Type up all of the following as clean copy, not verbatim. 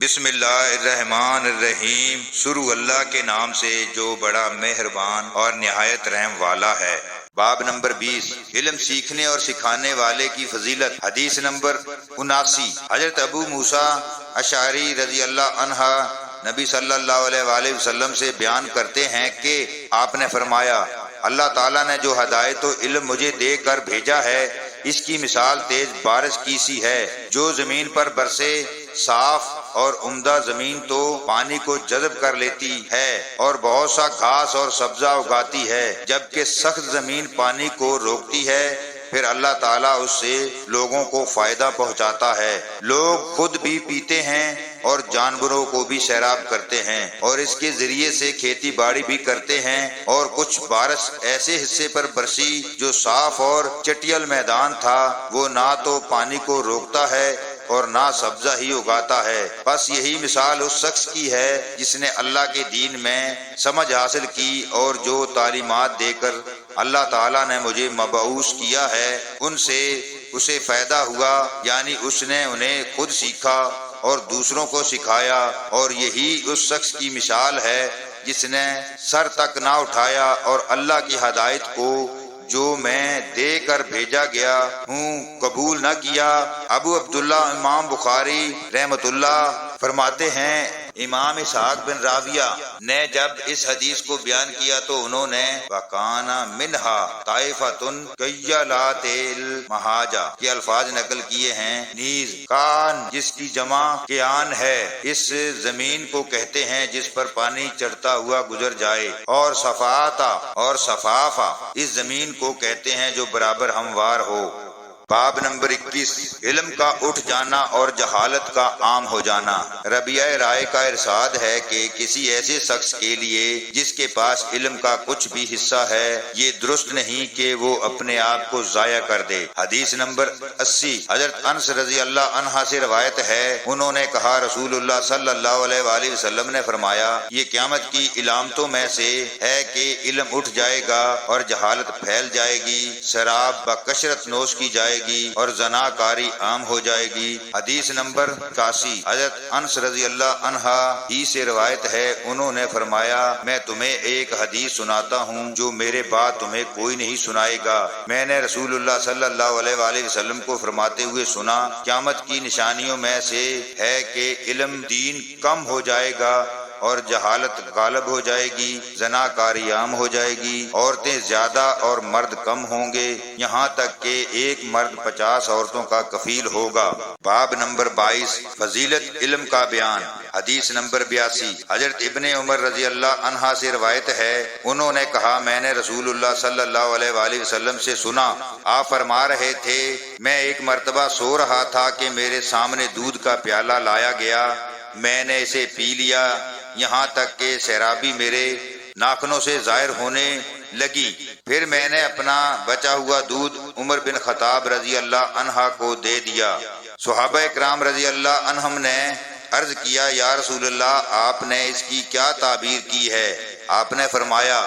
بسم اللہ الرحمن الرحیم، شروع اللہ کے نام سے جو بڑا مہربان اور نہایت رحم والا ہے۔ باب نمبر 20، علم سیکھنے اور سکھانے والے کی فضیلت۔ حدیث نمبر 79، حضرت ابو موسیٰ اشعری رضی اللہ عنہ نبی صلی اللہ علیہ وآلہ وسلم سے بیان کرتے ہیں کہ آپ نے فرمایا، اللہ تعالیٰ نے جو ہدایت و علم مجھے دے کر بھیجا ہے، اس کی مثال تیز بارش کی سی ہے، جو زمین پر برسے۔ صاف اور عمدہ زمین تو پانی کو جذب کر لیتی ہے اور بہت سا گھاس اور سبزہ اگاتی ہے، جبکہ سخت زمین پانی کو روکتی ہے، پھر اللہ تعالیٰ اس سے لوگوں کو فائدہ پہنچاتا ہے۔ لوگ خود بھی پیتے ہیں اور جانوروں کو بھی سیراب کرتے ہیں، اور اس کے ذریعے سے کھیتی باڑی بھی کرتے ہیں۔ اور کچھ بارش ایسے حصے پر برسی جو صاف اور چٹیل میدان تھا، وہ نہ تو پانی کو روکتا ہے اور نہ سبزہ ہی اگاتا ہے۔ بس یہی مثال اس شخص کی ہے جس نے اللہ کے دین میں سمجھ حاصل کی اور جو تعلیمات دے کر اللہ تعالیٰ نے مجھے مبعوث کیا ہے ان سے اسے فائدہ ہوا، یعنی اس نے انہیں خود سیکھا اور دوسروں کو سکھایا۔ اور یہی اس شخص کی مثال ہے جس نے سر تک نہ اٹھایا اور اللہ کی ہدایت کو جو میں دے کر بھیجا گیا ہوں قبول نہ کیا۔ ابو عبداللہ امام بخاری رحمۃ اللہ فرماتے ہیں، امام اسحاق بن راویہ نے جب اس حدیث کو بیان کیا تو انہوں نے وَكَانَ مِنْهَا طَائِفَةٌ كَيَّلَاتِ الْمَحَاجَةِ کے الفاظ نقل کیے ہیں۔ نیز کان جس کی جمع کیان ہے، اس زمین کو کہتے ہیں جس پر پانی چڑھتا ہوا گزر جائے، اور صفاتا اور صفافا اس زمین کو کہتے ہیں جو برابر ہموار ہو۔ باب نمبر 21، علم کا اٹھ جانا اور جہالت کا عام ہو جانا۔ ربیعہ رائے کا ارشاد ہے کہ کسی ایسے شخص کے لیے جس کے پاس علم کا کچھ بھی حصہ ہے، یہ درست نہیں کہ وہ اپنے آپ کو ضائع کر دے۔ حدیث نمبر 80، حضرت انس رضی اللہ عنہ سے روایت ہے، انہوں نے کہا، رسول اللہ صلی اللہ علیہ وآلہ وسلم نے فرمایا، یہ قیامت کی علامتوں میں سے ہے کہ علم اٹھ جائے گا اور جہالت پھیل جائے گی، شراب بکثرت نوش کی جائے گی اور زنا کاری عام ہو جائے گی۔ حدیث نمبر 81، حضرت انس رضی اللہ عنہ ہی سے روایت ہے، انہوں نے فرمایا، میں تمہیں ایک حدیث سناتا ہوں جو میرے بعد تمہیں کوئی نہیں سنائے گا۔ میں نے رسول اللہ صلی اللہ علیہ وآلہ وسلم کو فرماتے ہوئے سنا، قیامت کی نشانیوں میں سے ہے کہ علم دین کم ہو جائے گا اور جہالت غالب ہو جائے گی، زنا کاری عام ہو جائے گی، عورتیں زیادہ اور مرد کم ہوں گے، یہاں تک کہ ایک مرد 50 عورتوں کا کفیل ہوگا۔ باب نمبر 22، فضیلت علم کا بیان۔ حدیث نمبر 82، حضرت ابن عمر رضی اللہ عنہ سے روایت ہے، انہوں نے کہا، میں نے رسول اللہ صلی اللہ علیہ وآلہ وسلم سے سنا، آپ فرما رہے تھے، میں ایک مرتبہ سو رہا تھا کہ میرے سامنے دودھ کا پیالہ لایا گیا، میں نے اسے پی لیا، یہاں تک کہ سیرابی میرے ناخنوں سے ظاہر ہونے لگی، پھر میں نے اپنا بچا ہوا دودھ عمر بن خطاب رضی اللہ عنہ کو دے دیا۔ صحابہ اکرام رضی اللہ عنہم نے عرض کیا، یا رسول اللہ، آپ نے اس کی کیا تعبیر کی ہے؟ آپ نے فرمایا،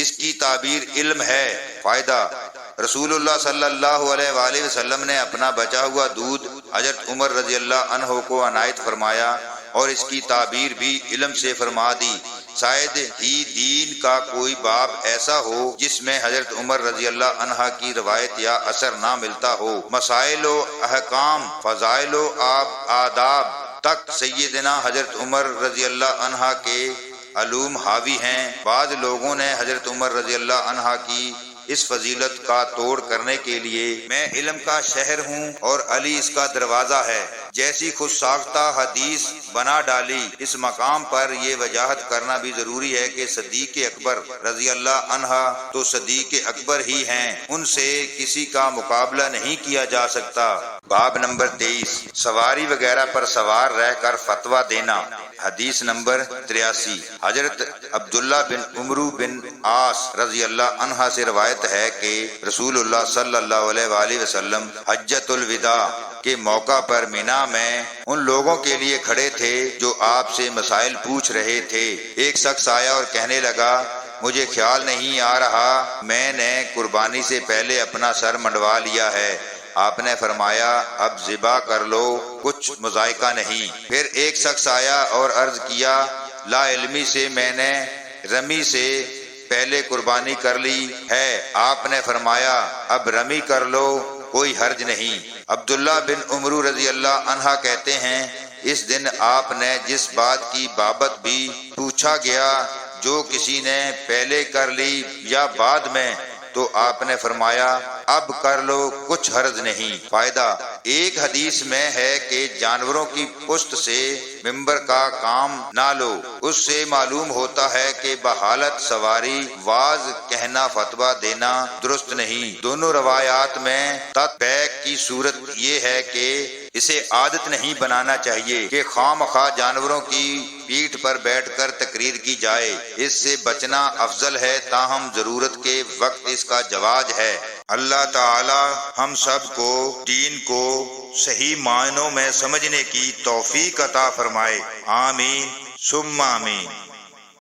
اس کی تعبیر علم ہے، فائدہ۔ رسول اللہ صلی اللہ علیہ وآلہ وسلم نے اپنا بچا ہوا دودھ حضرت عمر رضی اللہ عنہ کو عنایت فرمایا اور اس کی تعبیر بھی علم سے فرما دی۔ شاید ہی دین کا کوئی باب ایسا ہو جس میں حضرت عمر رضی اللہ عنہ کی روایت یا اثر نہ ملتا ہو۔ مسائل و احکام، فضائل و آداب تک سیدنا حضرت عمر رضی اللہ عنہ کے علوم حاوی ہیں۔ بعض لوگوں نے حضرت عمر رضی اللہ عنہ کی اس فضیلت کا توڑ کرنے کے لیے میں علم کا شہر ہوں اور علی اس کا دروازہ ہے جیسی خود ساختہ حدیث بنا ڈالی۔ اس مقام پر یہ وضاحت کرنا بھی ضروری ہے کہ صدیق اکبر رضی اللہ عنہ تو صدیق اکبر ہی ہیں، ان سے کسی کا مقابلہ نہیں کیا جا سکتا۔ باب نمبر 23، سواری وغیرہ پر سوار رہ کر فتویٰ دینا۔ حدیث نمبر 83، حضرت عبداللہ بن عمرو بن عاص رضی اللہ عنہ سے روایت ہے کہ رسول اللہ صلی اللہ علیہ وآلہ وسلم حجۃ الوداع کے موقع پر مینا میں ان لوگوں کے لیے کھڑے تھے جو آپ سے مسائل پوچھ رہے تھے۔ ایک شخص آیا اور کہنے لگا، مجھے خیال نہیں آ رہا، میں نے قربانی سے پہلے اپنا سر منڈوا لیا ہے۔ آپ نے فرمایا اب ذبح کر لو، کچھ مذائقہ نہیں۔ پھر ایک شخص آیا اور عرض کیا لا علمی سے میں نے رمی سے پہلے قربانی کر لی ہے۔ آپ نے فرمایا اب رمی کر لو، کوئی حرج نہیں۔ عبداللہ بن عمرو رضی اللہ عنہ کہتے ہیں اس دن آپ نے جس بات کی بابت بھی پوچھا گیا جو کسی نے پہلے کر لی یا بعد میں، تو آپ نے فرمایا اب کر لو، کچھ حرج نہیں۔ فائدہ، ایک حدیث میں ہے کہ جانوروں کی پشت سے ممبر کا کام نہ لو۔ اس سے معلوم ہوتا ہے کہ بحالت سواری واز کہنا فتویٰ دینا درست نہیں۔ دونوں روایات میں تطبیق کی صورت یہ ہے کہ اسے عادت نہیں بنانا چاہیے کہ خواہ مخواہ جانوروں کی پیٹھ پر بیٹھ کر تقریر کی جائے، اس سے بچنا افضل ہے، تاہم ضرورت کے وقت اس کا جواز ہے۔ اللہ تعالی ہم سب کو دین کو صحیح معنوں میں سمجھنے کی توفیق عطا فرمائے، آمین ثم آمین۔